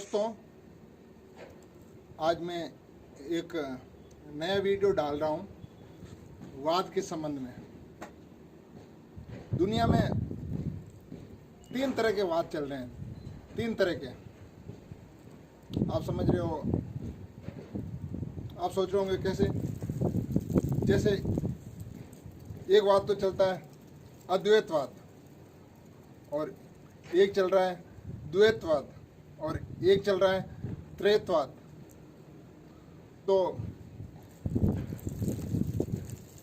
दोस्तों, आज मैं एक नया वीडियो डाल रहा हूँ वाद के संबंध में। दुनिया में 3 तरह के वाद चल रहे हैं, 3 तरह के। आप समझ रहे हो, आप सोच रहे होंगे कैसे। जैसे एक वाद तो चलता है अद्वैतवाद, और एक चल रहा है द्वैतवाद, और एक चल रहा है त्रैतवाद। तो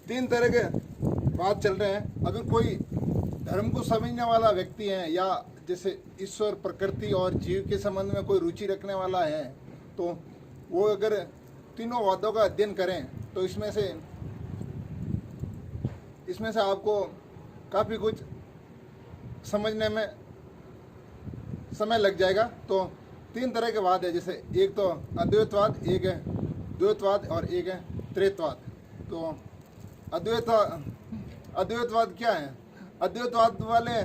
3 तरह के बात चल रहे हैं। अगर कोई धर्म को समझने वाला व्यक्ति है, या जैसे ईश्वर, प्रकृति और जीव के संबंध में कोई रुचि रखने वाला है, तो वो अगर तीनों वादों का अध्ययन करें तो इसमें से आपको काफ़ी कुछ समझने में समय लग जाएगा। तो 3 तरह के वाद है, जैसे एक तो अद्वैतवाद, एक है द्वैतवाद और एक है त्रैतवाद। तो अद्वैतवाद क्या है? अद्वैतवाद वाले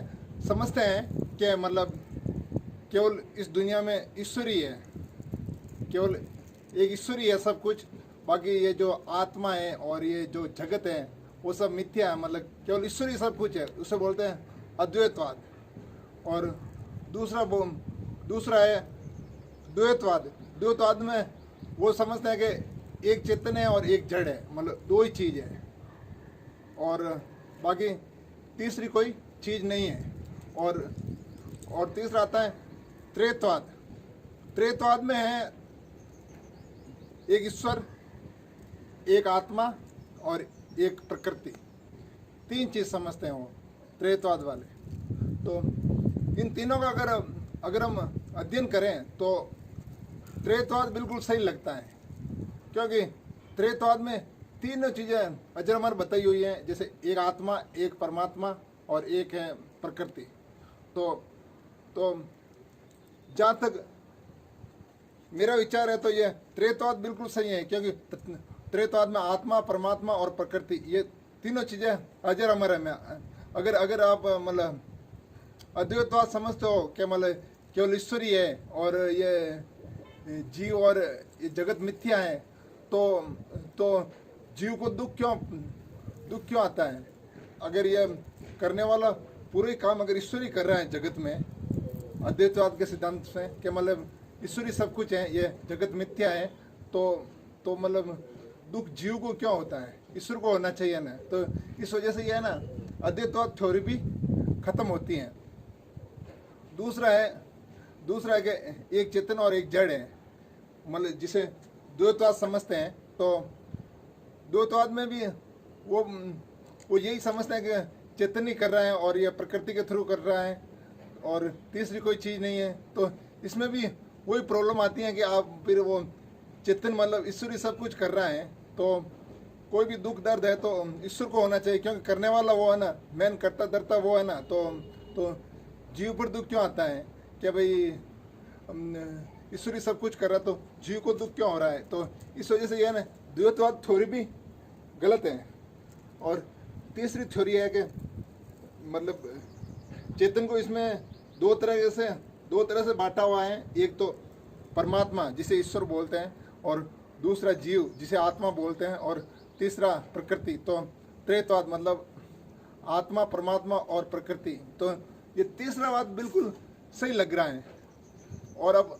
समझते हैं कि मतलब केवल इस दुनिया में ईश्वर ही है, केवल एक ईश्वर ही है सब कुछ, बाकी ये जो आत्मा है और ये जो जगत है वो सब मिथ्या है, मतलब केवल ईश्वर ही सब कुछ है। उसे बोलते हैं अद्वैतवाद। और दूसरा है द्वैतवाद। द्वैतवाद में वो समझते हैं कि एक चेतन है और एक जड़ है, मतलब 2 ही चीज़ है, और बाकी तीसरी कोई चीज़ नहीं है। और तीसरा आता है त्रैतवाद। त्रैतवाद में है एक ईश्वर, एक आत्मा और एक प्रकृति, 3 चीज़ समझते हैं वो त्रैतवाद वाले। तो इन तीनों का अगर हम अध्ययन करें तो त्रैतवाद बिल्कुल सही लगता है, क्योंकि त्रैतवाद में 3 चीज़ें अजर-अमर बताई हुई हैं, जैसे एक आत्मा, एक परमात्मा और एक है प्रकृति। तो जहाँ तक मेरा विचार है तो ये त्रैतवाद बिल्कुल सही है, क्योंकि त्रैतवाद में आत्मा, परमात्मा और प्रकृति, ये तीनों चीज़ें अजर-अमर है। अगर आप मतलब अद्वैतवाद समझते हो कि मतलब केवल ईश्वर ही है और ये जीव और ये जगत मिथ्या है, तो जीव को दुख क्यों आता है? अगर ये करने वाला पूरे काम अगर ईश्वर ही कर रहा है जगत में, अद्वैतवाद के सिद्धांत से कि मतलब ईश्वर ही सब कुछ है, ये जगत मिथ्या है, तो मतलब दुख जीव को क्यों होता है? ईश्वर को होना चाहिए ना। तो इस वजह से ये है ना, अद्वैतवाद थ्योरी भी खत्म होती है। दूसरा है कि एक चेतन और एक जड़ है, मतलब जिसे द्वैतवाद समझते हैं। तो द्वैतवाद में भी वो यही समझते हैं कि चेतन ही कर रहा है और ये प्रकृति के थ्रू कर रहा है और तीसरी कोई चीज़ नहीं है। तो इसमें भी वही प्रॉब्लम आती है कि आप फिर वो चेतन मतलब ईश्वर ही सब कुछ कर रहा है, तो कोई भी दुख दर्द है तो ईश्वर को होना चाहिए, क्योंकि करने वाला वो है ना, मेन करता धरता वो है ना। तो जीव पर दुख क्यों आता है कि भाई ईश्वर ही सब कुछ कर रहा है, तो जीव को दुख क्यों हो रहा है? तो इस वजह से यह ना द्वैतवाद थ्योरी भी गलत है। और तीसरी थ्योरी है कि मतलब चेतन को इसमें 2 तरह से बांटा हुआ है। एक तो परमात्मा जिसे ईश्वर बोलते हैं, और दूसरा जीव जिसे आत्मा बोलते हैं, और तीसरा प्रकृति। तो त्रैतवाद मतलब आत्मा, परमात्मा और प्रकृति। तो ये तीसरा बात बिल्कुल सही लग रहा है। और अब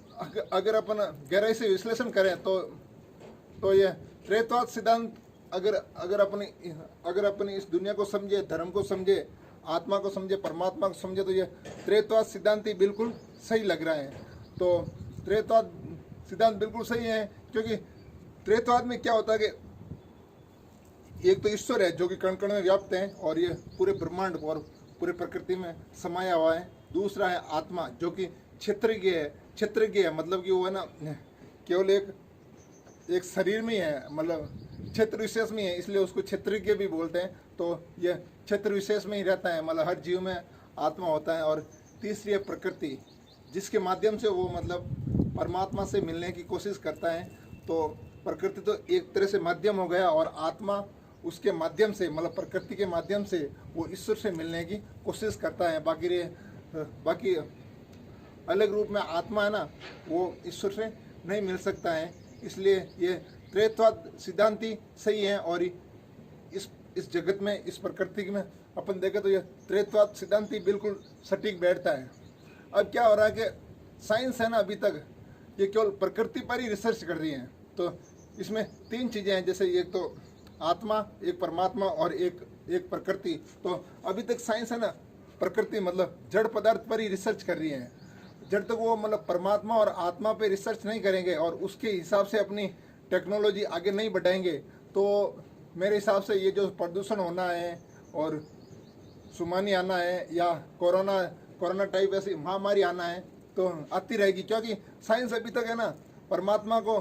अगर अपन गहराई से विश्लेषण करें तो ये त्रैतवाद सिद्धांत अगर अपनी इस दुनिया को समझे, धर्म को समझे, आत्मा को समझे, परमात्मा को समझे, तो ये त्रैतवाद सिद्धांत ही बिल्कुल सही लग रहा है। तो त्रैतवाद सिद्धांत बिल्कुल सही है, क्योंकि त्रैतवाद में क्या होता है कि एक तो ईश्वर है जो कि कण कण में व्याप्त है और ये पूरे ब्रह्मांड और पूरे प्रकृति में समाया हुआ है। दूसरा है आत्मा जो कि क्षेत्रज्ञ है, मतलब कि वो है ना केवल एक शरीर में ही है, मतलब क्षेत्र विशेष में है, इसलिए उसको क्षेत्रज्ञ भी बोलते हैं। तो ये क्षेत्र विशेष में ही रहता है, मतलब हर जीव में आत्मा होता है। और तीसरी है प्रकृति, जिसके माध्यम से वो मतलब परमात्मा से मिलने की कोशिश करता है। तो प्रकृति तो एक तरह से माध्यम हो गया, और आत्मा उसके माध्यम से, मतलब प्रकृति के माध्यम से वो ईश्वर से मिलने की कोशिश करता है। बाकी अलग रूप में आत्मा है ना, वो ईश्वर से नहीं मिल सकता है। इसलिए ये त्रैतवाद सिद्धांति सही है। और इस जगत में, इस प्रकृति में अपन देखें तो ये त्रैतवाद सिद्धांति बिल्कुल सटीक बैठता है। अब क्या हो रहा है कि साइंस है ना, अभी तक ये केवल प्रकृति पर ही रिसर्च कर रही है। तो इसमें तीन चीज़ें हैं, जैसे एक तो आत्मा, एक परमात्मा और एक प्रकृति। तो अभी तक साइंस है ना, प्रकृति मतलब जड़ पदार्थ पर ही रिसर्च कर रही है। जब तक वो मतलब परमात्मा और आत्मा पे रिसर्च नहीं करेंगे और उसके हिसाब से अपनी टेक्नोलॉजी आगे नहीं बढ़ाएंगे, तो मेरे हिसाब से ये जो प्रदूषण होना है और सुनामी आना है या कोरोना टाइप ऐसी महामारी आना है तो आती रहेगी। क्योंकि साइंस अभी तक है ना परमात्मा को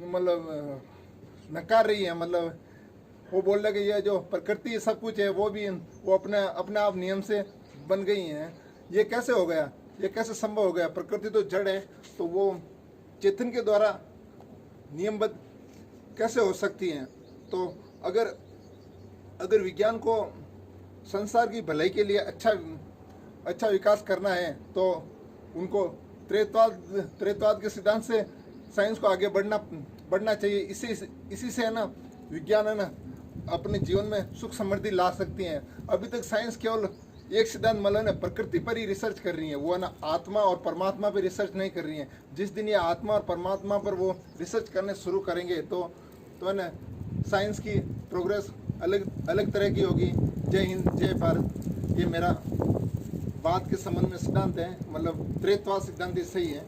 मतलब नकार रही है। मतलब वो बोल रहे कि ये जो प्रकृति सब कुछ है वो अपने आप नियम से बन गई हैं। ये कैसे हो गया, ये कैसे संभव हो गया? प्रकृति तो जड़ है, तो वो चेतन के द्वारा नियमबद्ध कैसे हो सकती हैं? तो अगर विज्ञान को संसार की भलाई के लिए अच्छा विकास करना है तो उनको त्रैतवाद के सिद्धांत से साइंस को आगे बढ़ना चाहिए। इसी से है ना विज्ञान है ना अपने जीवन में सुख समृद्धि ला सकती हैं। अभी तक साइंस केवल एक सिद्धांत मतलब ना प्रकृति पर ही रिसर्च कर रही है, वो है ना आत्मा और परमात्मा पर रिसर्च नहीं कर रही है। जिस दिन ये आत्मा और परमात्मा पर वो रिसर्च करने शुरू करेंगे तो है ना साइंस की प्रोग्रेस अलग तरह की होगी। जय हिंद, जय भारत। ये मेरा बात के संबंध में सिद्धांत है, मतलब त्रैतवाद सिद्धांत सही है।